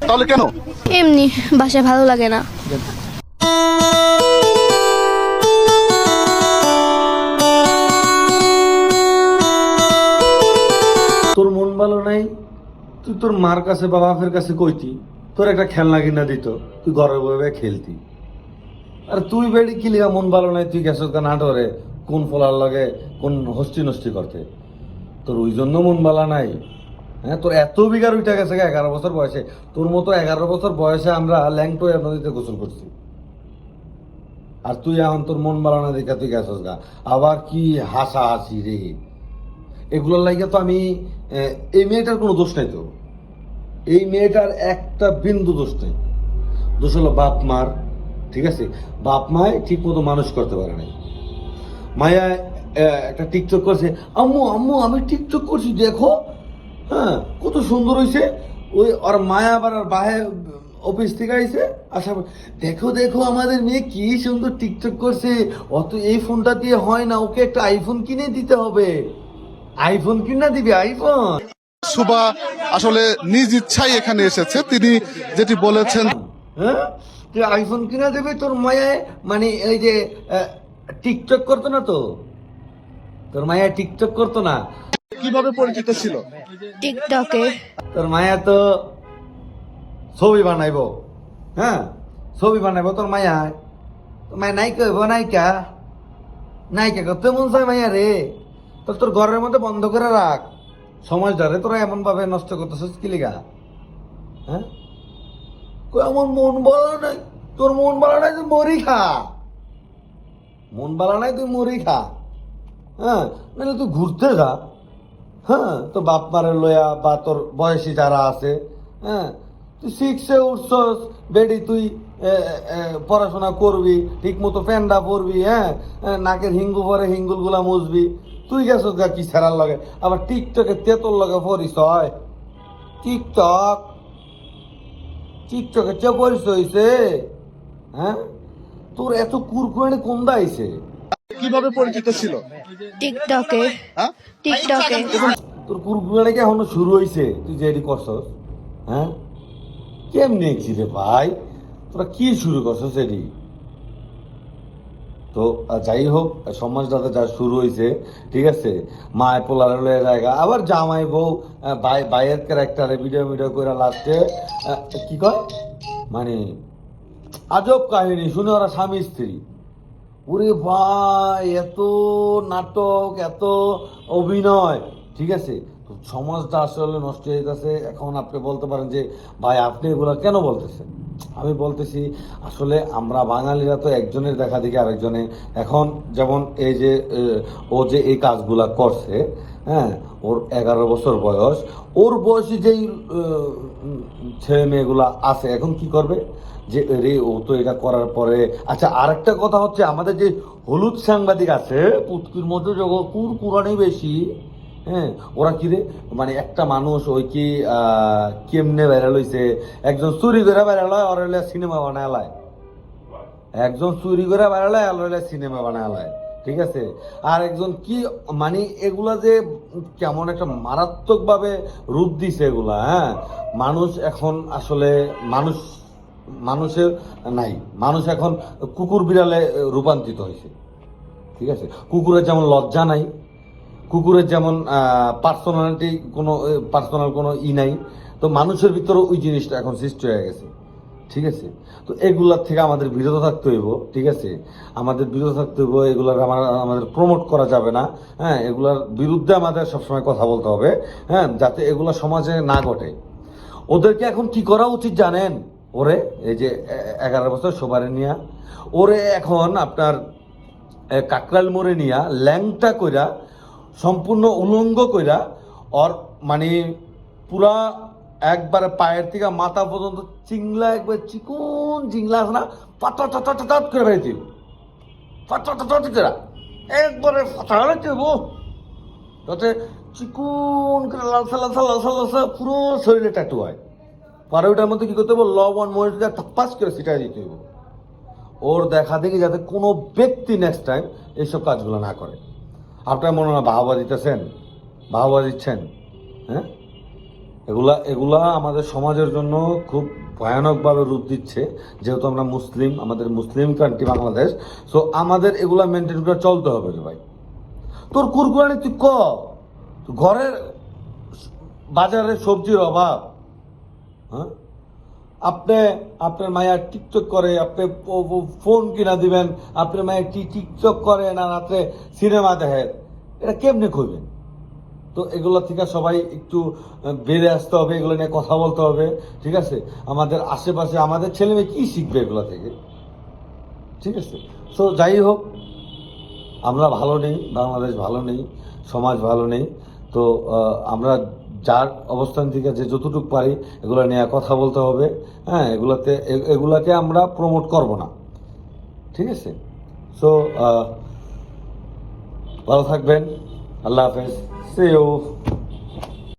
তাহলে কেন? এমনি বাসায় ভালো লাগে না। তোর মন ভালো নাই, তুই তোর মার কাছে বা বাপের কাছে কইতি তোর একটা খেলনা কিনা দিত, তুই ঘরে বসে খেলতি। আর তুই বেড়ি কি লিগা মন ভালো নাই তুই গেছত নাটরে কোন ফলার লাগে কোন হস্তি নষ্টি করতে? তোর ওই জন্য মন ভালো নাই? হ্যাঁ, তোর এত বিঘার উঠে গেছে 11 বছর বয়সে। তোর মতো 11 বছর বয়সে আমরা ল্যাংটোয়া নদীতে গোসল করছি, আর তুই এখন তোর মন ভালো না দেখা তুই গেছস গা। আবার কি হাসা হাসি রে, এগুলোর লাগে তো আমি এই মেয়েটার কোনো দোষ নাই। তো এই মেয়েটার একটা বিন্দু দোষ নেই, দোষ হলো বাপ মার। ঠিক আছে, বাপ মায় ঠিক মতো মানুষ করতে পারে নাই। মায়া একটা টিকটক করছে, আম্মু আম্মু আমি টিকটক করছি দেখো, হ্যাঁ কত সুন্দর হয়েছে। ওই আর মায়া আবার আর বাহে অফিস থেকে আইছে, আশা দেখো দেখো আমাদের মেয়ে কি সুন্দর টিকটক করছে, অত এই ফোনটা দিয়ে হয় না, ওকে একটা আইফোন কিনে দিতে হবে। আইফোন কিনা দিবি? আইফোন? সুবা আসলে নিজ ইচ্ছাই এখানে এসেছে, তিনি যেটি বলেছেন। হ্যাঁ, তুই আইফোন কিনা দেবে তোর মায়ায়, মানে এই যে টিকটক করতো না তো, তোর মায়া টিকটক করতো না। কিভাবে পরিচিত ছিল? টিকটকে। তোর মায়া তো ছবি বানাইবো, হ্যাঁ ছবি বানাইবো তোর মায়া। তোর মায়া নায়িকা হইব, নায়িকা নায়িকা করতে মন চায় মায়া রে। তোর ঘরের মধ্যে বন্ধ করে রাখ, সমাজটারে তোরা এমন ভাবে নষ্ট করতেছিস কি লিগা? হ্যাঁ, আমার মন ভালো নাই। তোর মন ভালো নাই, তুই মরি খা। মন ভালো নাই, তুই মরি খা। হ্যাঁ, মানে তুই ঘুরতে যা। হ্যাঁ, তোর বাপ মারে লয়া বা তোর বয়সী যারা আছে, হ্যাঁ তুই শিখছে উঠছস বেডি, তুই পড়াশোনা করবি ঠিক মতো, প্যান্ডা পরবি, হ্যাঁ নাকের হিঙ্গু পরে হিঙ্গুল গুলা মুছবি। তুই গেছ গা কি ছাড়ার লাগে, আবার টিকটকে তেতর লগে পরিস হয়। টিকটক টিকটকে চে পরিস হইছে? হ্যাঁ, তোর এত কুরকুরানি কোন দাইছে? কিভাবে পরিচিত ছিল? টিকটকে। হ্যাঁ? টিকটকে। তোর কুরকুরানি কি এখনো শুরু হয়েছে? তুই যে এডি করছস, হ্যাঁ কেমনে রে ভাই, তোরা কি শুরু করছস এডি? তো যাই হোক, সমাজটাতে যা শুরু হয়েছে, ঠিক আছে, মায় পোলারের জায়গা, আবার জামাই বউ বাইয়ের ক্যারেক্টারে ভিডিও ভিডিও করে লাস্টে কি কয়, মানে আজব কাহিনী শুনে ওরা স্বামী স্ত্রী। ওরে ভাই, এত নাটক, এত অভিনয়, ঠিক আছে। তো সমাজটা আসলে নষ্ট হয়ে গেছে। এখন আপনি বলতে পারেন যে ভাই আপনি এগুলো কেন বলতেছেন? আমি বলতেছি আসলে আমরা বাঙালিরা তো একজনের দেখা দেখি আরেকজনে, এখন যেমন এই যে ও যে এই কাজগুলা করছে, হ্যাঁ ওর 11 বছর বয়স, ওর বয়সী যেই ছেলে মেয়েগুলা আছে এখন কি করবে যে রে ও তো এটা করার পরে। আচ্ছা, আরেকটা কথা হচ্ছে, আমাদের যে হলুদ সাংবাদিক আছে পুটকির মধ্যে কুরকুরানি বেশি, হ্যাঁ ওরা কি রে, মানে একটা মানুষ ওই কি কেমনে ভাইরাল হইছে, একজন চুরি করে ভাইরাল হয় আর হইলে সিনেমা বানায় লায়, একজন চুরি করে ভাইরাল হয় আর হইলে সিনেমা বানায় লায়, ঠিক আছে। আর একজন কি, মানে এগুলা যে কেমন একটা মারাত্মক ভাবে রূপ দিছে এগুলা, হ্যাঁ মানুষ এখন আসলে মানুষের নাই, মানুষ এখন কুকুর বিড়ালে রূপান্তরিত হয়েছে, ঠিক আছে। কুকুরের যেমন লজ্জা নাই, কুকুরের যেমন পার্সোনাল কোনো নাই, তো মানুষের ভিতরে ওই জিনিসটা এখন সৃষ্টি হয়ে গেছে, ঠিক আছে। তো এগুলার থেকে আমাদের বিরত থাকতে হইব, ঠিক আছে, আমাদের বিরত থাকতে হইব। এগুলার আমাদের প্রমোট করা যাবে না, হ্যাঁ এগুলার বিরুদ্ধে আমাদের সবসময় কথা বলতে হবে, হ্যাঁ যাতে এগুলা সমাজে না ঘটে। ওদেরকে এখন কি করা উচিত জানেন? ওরে এই যে 11 বছর সবারে নিয়া, ওরে এখন আপনার কাকরাল মোড়ে নিয়া ল্যাংটা কইরা, সম্পূর্ণ উলঙ্গ কইরা, ওর মানে পুরা একবারে পায়ের থেকে মাথা পর্যন্ত চিংলা, একবার চিকুন চিংলা আছে না, পাতা করে বেড়ে দিব, পাতা একবারে ফাটা দেব, যাতে চিকুন করে লালসা লালসা লালসা লালসা পুরো শরীরে ট্যাটু হয়। পরে ওটার মধ্যে কি করতে হবে, লবণ মরিচ থাপ্পাস করে ছিটাই দিতে হবে। ওর দেখা দেখি যাতে কোনো ব্যক্তি নেক্সট টাইম এইসব কাজগুলো না করে। আপনার মনে হয় বাহবা দিতেছেন, বাহবা দিচ্ছেন, হ্যাঁ এগুলা এগুলা আমাদের সমাজের জন্য খুব ভয়ানকভাবে রূপ দিচ্ছে, যেহেতু আমরা মুসলিম, আমাদের মুসলিম কান্ট্রি বাংলাদেশ। সো আমাদের এগুলা মেনটেন করে চলতে হবে রে ভাই। তোর কুরকুরানি তুই ঘরের বাজারে সবজির অভাব, হ্যাঁ? আপনার মায়া টিকটক করে, আপনি ফোন কিনা দিবেন, আপনার মায়া টিকটক করে না, রাত্রে সিনেমা দেখেন, এটা কেমনে করবেন? তো এগুলো থেকে সবাই একটু বেড়ে আসতে হবে, এগুলো নিয়ে কথা বলতে হবে, ঠিক আছে? আমাদের আশেপাশে আমাদের ছেলে মেয়ে কি শিখবে এগুলো থেকে, ঠিক আছে? সো যাই হোক, আমরা ভালো নেই, বাংলাদেশ ভালো নেই, সমাজ ভালো নেই। তো আমরা যার অবস্থান থেকে যে যতটুকু পারি এগুলো নিয়ে কথা বলতে হবে, হ্যাঁ? এগুলাকে আমরা প্রমোট করব না, ঠিক আছে? সো ভালো থাকবেন, আল্লাহ হাফেজ, সি ইউ।